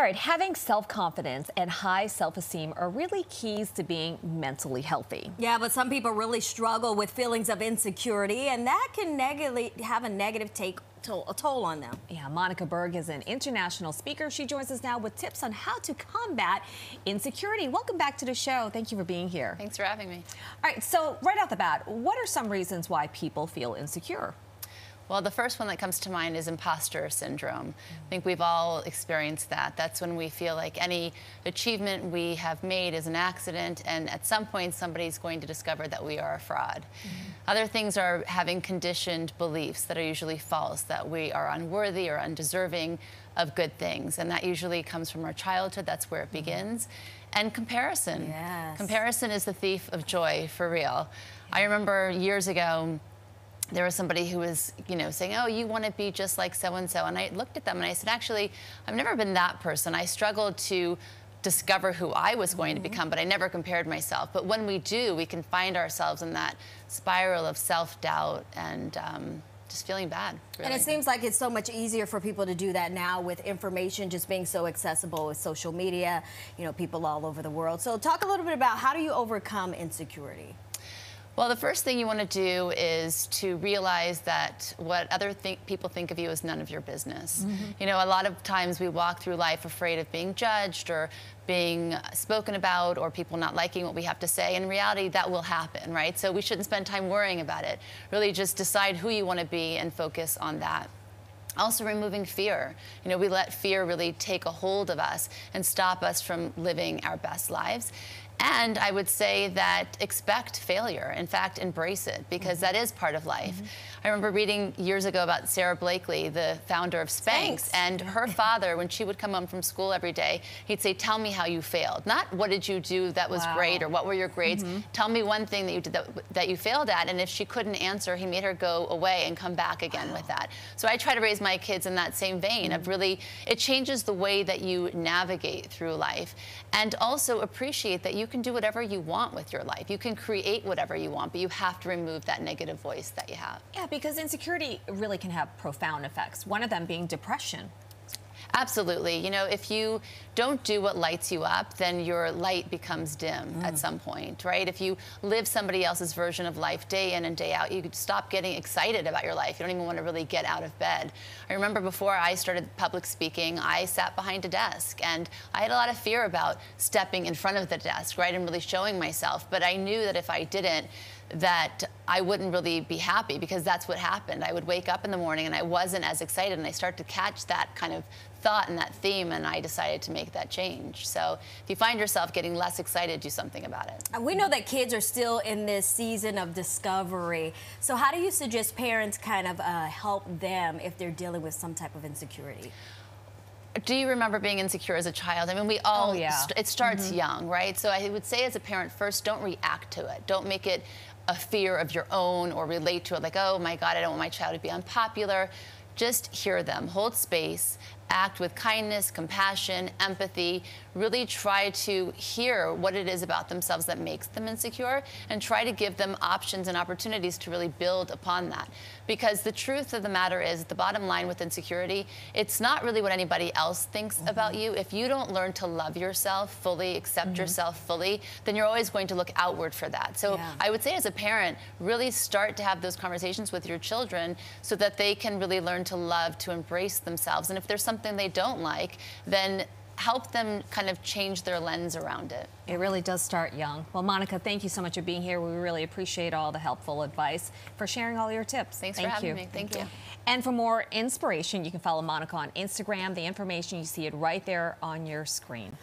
All right, having self-confidence and high self-esteem are really keys to being mentally healthy. Yeah, but some people really struggle with feelings of insecurity, and that can have a negative toll on them. Yeah, Monica Berg is an international speaker. She joins us now with tips on how to combat insecurity. Welcome back to the show. Thank you for being here. Thanks for having me. All right, so right off the bat, what are some reasons why people feel insecure? Well, the first one that comes to mind is imposter syndrome. I think we've all experienced that. That's when we feel like any achievement we have made is an accident, and at some point somebody's going to discover that we are a fraud. Other things are having conditioned beliefs that are usually false, that we are unworthy or undeserving of good things, and that usually comes from our childhood. That's where it begins. And comparison. Yes. Comparison is the thief of joy, for real. I remember years ago, there was somebody who was, saying, oh, you want to be just like so-and-so. And I looked at them and I said, actually, I've never been that person. I struggled to discover who I was going to become, but I never compared myself. But when we do, we can find ourselves in that spiral of self-doubt and just feeling bad. Really. And it seems like it's so much easier for people to do that now with information just being so accessible with social media, people all over the world. So talk a little bit about how do you overcome insecurity? Well, the first thing you want to do is to realize that what other people think of you is none of your business. A lot of times we walk through life afraid of being judged or being spoken about or people not liking what we have to say. In reality, that will happen, right? So we shouldn't spend time worrying about it. Really just decide who you want to be and focus on that. Also removing fear. We let fear really take a hold of us and stop us from living our best lives. And I would say that expect failure. In fact, embrace it, because that is part of life. I remember reading years ago about Sarah Blakely, the founder of Spanx, and her father, when she would come home from school every day, he'd say, tell me how you failed. Not what did you do that was great or what were your grades. Tell me one thing that you did that you failed at. And if she couldn't answer, he made her go away and come back again with that. So I try to raise my kids in that same vein of really, it changes the way that you navigate through life. And also appreciate that you can do whatever you want with your life. You can create whatever you want, but you have to remove that negative voice that you have. Yeah, because insecurity really can have profound effects, one of them being depression. Absolutely. If you don't do what lights you up, then your light becomes dim at some point, right? If you live somebody else's version of life day in and day out, you could stop getting excited about your life. You don't even want to really get out of bed. I remember before I started public speaking, I sat behind a desk and I had a lot of fear about stepping in front of the desk, right, and really showing myself. But I knew that if I didn't, that I wouldn't really be happy, because that's what happened. I would wake up in the morning and I wasn't as excited, and I started to catch that kind of thought and that theme, and I decided to make that change. So if you find yourself getting less excited, do something about it. We know that kids are still in this season of discovery. So how do you suggest parents kind of help them if they're dealing with some type of insecurity? Do you remember being insecure as a child? I mean, we all, oh, yeah. It starts young, right? So I would say as a parent, first, don't react to it. Don't make it a fear of your own or relate to it like, oh my God, I don't want my child to be unpopular. Just hear them, hold space, act with kindness, compassion, empathy, really try to hear what it is about themselves that makes them insecure, and try to give them options and opportunities to really build upon that. Because the truth of the matter is, the bottom line with insecurity, it's not really what anybody else thinks about you. If you don't learn to love yourself fully, accept yourself fully, then you're always going to look outward for that. So I would say as a parent, really start to have those conversations with your children so that they can really learn to love, to embrace themselves. And if there's something they don't like, then help them kind of change their lens around it. It really does start young. Well, Monica, thank you so much for being here. We really appreciate all the helpful advice, for sharing all your tips. Thanks for having me. Thank you. And for more inspiration, you can follow Monica on Instagram. The information, you see it right there on your screen.